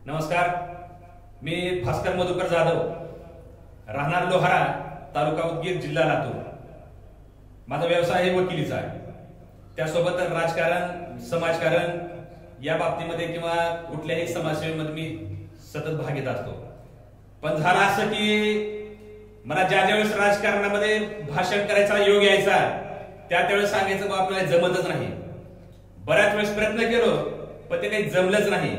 नमस्कार, मी भास्कर मधुकर जाधव, राहणार लोहारा, तालुका उदगीर, जिल्हा लातूर। माझा व्यवसाय आहे वकिलीचा आहे। त्यासोबत राजकारण, समाजकारण या बाबतीमध्ये किंवा कुठल्याही समाजसेवेमध्ये मी सतत भाग घेत असतो। पण झालं असं की मला ज्या वेळेस राजकारणामध्ये भाषण करायचा योग यायचा त्यावेळेस सांगायचं बाबा आपल्याला जमतच नाही। बऱ्याच वेळेस प्रयत्न केलो पण ते काही जमलंच नाही।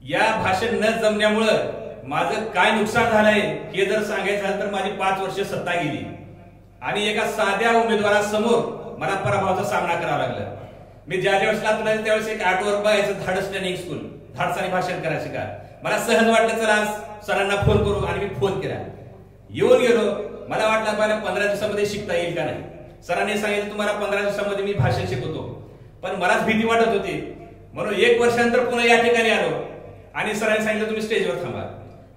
या भाषण न जमण्यामुळं माझं काय नुकसान झालंय हे जर सांगायचं झालं तर माझी 5 वर्ष सत्ता गेली आणि एका साध्या उमेदवारासमोर मला पराभवाचा सामना करावा लागला। मी ज्या वेळेस लातूरला त्यावेळेस एक आठवर बघायचं धाडस ट्रेनिंग स्कूल, धाडसाने भाषण करायचं का मला सहज वाटलं चला सरांना फोन करू आणि मी फोन केला। येऊन गेलो, मला वाटलं मला 15 दिवसामध्ये शिकता येईल का नाही। सरांनी सांगितलं तुम्हाला 15 दिवसामध्ये मी भाषण शिकवतो, पण मलाच भीती वाटत होती म्हणून 1 वर्षानंतर पुन्हा या ठिकाणी आलो आणि सरांनी सांगितलं तुम्ही स्टेजवर थांबा।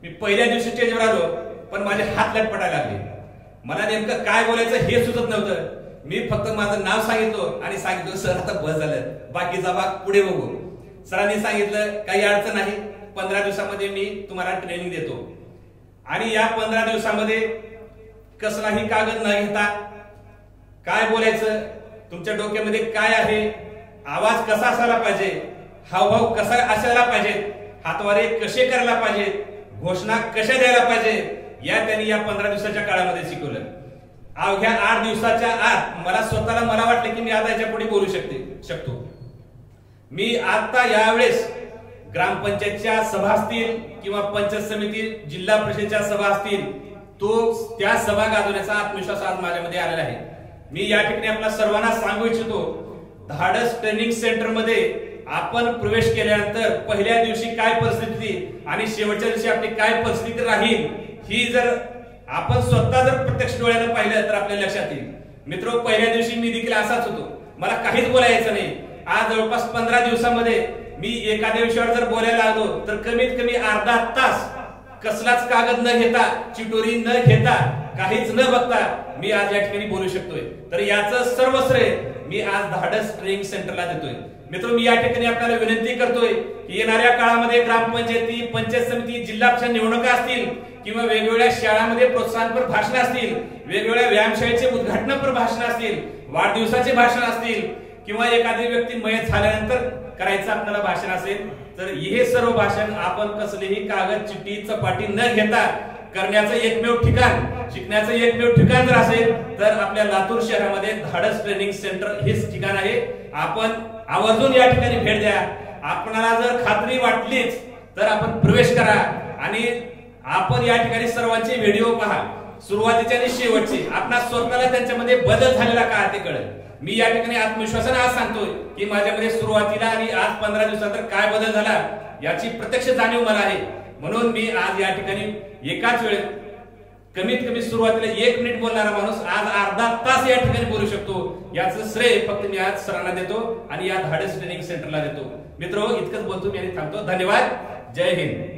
मी पहिल्या दिवशी स्टेजवर आलो पण माझे हात लटपटायला लागले। मला नेमकं काय बोलायचं हे सुचत नव्हतं। मी फक्त माझं नाव सांगितलं आणि सांगितलं सर आता बस झालं, बाकीचा भाग पुढे बघू। सरांनी सांगितलं काही अडचण नाही, 15 दिवसामध्ये मी तुम्हाला ट्रेनिंग देतो। आणि या 15 दिवसामध्ये कसलाही कागद न घेता काय बोलायचं, तुमच्या डोक्यामध्ये काय आहे, आवाज कसा असायला पाहिजे, हावभाव कसा असायला पाहिजे, हातवारे कसे करायला पाहिजे, घोषणा कशा द्यायला पाहिजे, या त्यांनी या 15 दिवसाच्या काळामध्ये शिकवलं। अवघ्या 8 दिवसाच्या आत मला वाटलं की मी आता याच्या पुढे बोलू शकतो। मी आता यावेळेस ग्रामपंचायतच्या सभा असतील किंवा पंचायत समिती, जिल्हा परिषदेच्या सभा असतील, त्या सभा गाजवण्याचा आत्मविश्वास आज माझ्यामध्ये आलेला आहे। मी या ठिकाणी आपल्या सर्वांना सांगू इच्छितो, धाडस ट्रेनिंग सेंटर मध्ये आपण प्रवेश केल्यानंतर पहिल्या दिवशी काय परिस्थिती आणि शेवटच्या दिवशी आपली काय परिस्थिती राहील ही जर आपण स्वतः जर प्रत्यक्ष डोळ्याने पाहिलं तर आपल्या लक्षात येईल। मित्रो, पहिल्या दिवशी मी देखील असाच होतो, मला काहीच बोलायचं नाही। आज जवळपास 15 दिवसामध्ये मी एखाद्या विषयावर जर बोलायला लागलो तर कमीत कमी अर्धा तास कसलाच कागद न घेता, चिटोरी न घेता, काहीच न बघता मी आज या ठिकाणी बोलू शकतोय। तर याचं सर्व श्रेय मी आज धाडस ट्रेनिंग सेंटरला देतोय। मित्र, मी या ठिकाणी आपल्याला विनंती करतोय की येणाऱ्या काळामध्ये ग्रामपंचायती, पंचायत समिती, जिल्हा परिषद निवडणुका असतील किंवा वेगवेगळ्या शाळांमध्ये प्रोत्साहनपर भाषण असतील, वेगवेगळ्या व्यायामशाळेचे उद्घाटनपर भाषण असतील, वाढदिवसाचे भाषण असतील किंवा एखादी व्यक्ती मयत झाल्यानंतर करायचं आपल्याला भाषण असेल तर हे सर्व भाषण आपण कसलेही कागद, चिठ्ठी, चपाटी न घेता करण्याचं एकमेव ठिकाण, शिकण्याचं एकमेव ठिकाण जर असेल तर आपल्या लातूर शहरामध्ये धाडस ट्रेनिंग सेंटर हेच ठिकाण आहे। आपण आवर्जून या ठिकाणी भेट द्या। आपणाला जर खात्री वाटलीच तर आपण प्रवेश करा आणि आपण या ठिकाणी सर्वांचे व्हिडिओ पहा, सुरुवातीचे आणि शेवटचे। आपणा स्वतःला त्यांच्यामध्ये बदल झालेला का ते कळेल। मी या ठिकाणी आत्मविश्वासाने आज सांगतोय की माझ्यामध्ये सुरुवातीला आणि आज 15 दिवसानंतर काय बदल झाला याची प्रत्यक्ष जाणीव मला आहे। म्हणून मी आज या ठिकाणी एकाच वेळेत कमीत कमी सुरुवातीला 1 मिनिट बोलणारा माणूस आज अर्धा तास या ठिकाणी बोलू शकतो। याचं श्रेय फक्त मी आज सरांना देतो आणि या धाडस ट्रेनिंग सेंटरला देतो। मित्रो, इतकंच बोलतो मी आणि थांबतो। धन्यवाद। जय हिंद।